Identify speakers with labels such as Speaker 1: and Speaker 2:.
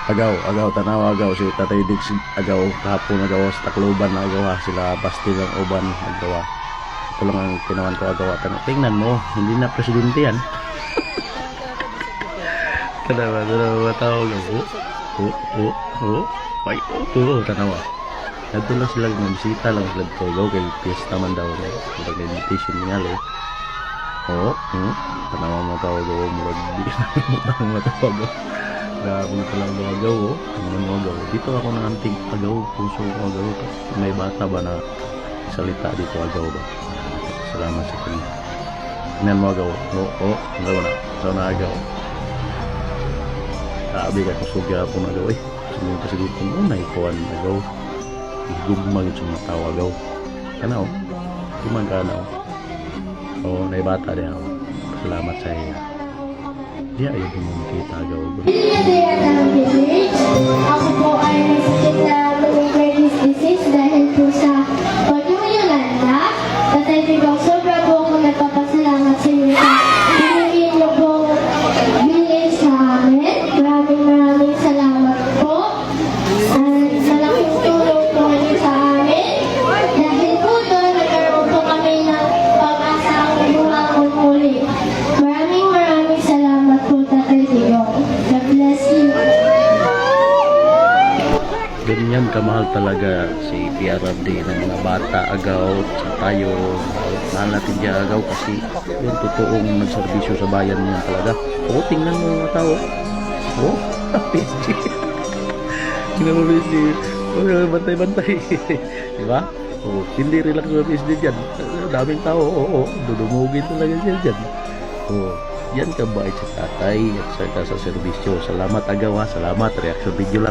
Speaker 1: Agaw, tanaw agaw si Tatay Diggs agaw kahapon agaw sa Tacloban na agaw sila Basti lang uban agaw. Ito lang ang kinawan ko agaw. Tingnan mo, hindi na presidente yan. Tanawa tao lang. Ay, tanawa. Nandito lang sila bisita lang sila dito agaw kay piyesta man daw na invitation niya le. Tanawa mo tao agaw murag di mo tao agaw. Grabe ka lang mga agaw, tingnan mo agaw. Dito ako nanganting agaw, puso ko agaw. May bata ba na salita dito agaw ba? Salamat sa kanya. Tingnan mo agaw. Agaw na. So na agaw. Sabi ka kusugya po na agaw eh. Sabihin kasi dito mo na ikuan agaw. Igugmag sa mga tao agaw. Kana o. Gumagana o. Naibata din ako. Salamat sa iya. Dia ay kita agaw.
Speaker 2: Ako po ay nasakit na Lou-Gehrig's disease dahil po sa pag-Yolanda. Tatay Digong, sobra po ako nagpapasalamat sa inyo sa binigyan niyo pong bilhin sa amin. Maraming salamat po. At malaking tulong po niyo sa amin. Dahil po doon, nagkaroon po kami ng pag-asa ang bumangon muli. Maraming salamat po, Tatay Digong. God bless you.
Speaker 1: Ganyan kamahal talaga si PRRD ng mga bata agaw sa tayo. Mahal natin siya agaw kasi yung totoong nagserbisyo sa bayan niyan talaga. Tingnan mo mga tao. PSG. Tingnan mo PSG. Bantay-bantay. Diba? Hindi relax sa PSG dyan. Daming tao. Dudumugin talaga siya dyan. Yan kabait sa tatay at sa serbisyo. Salamat agaw ha. Salamat. Reaction video lang.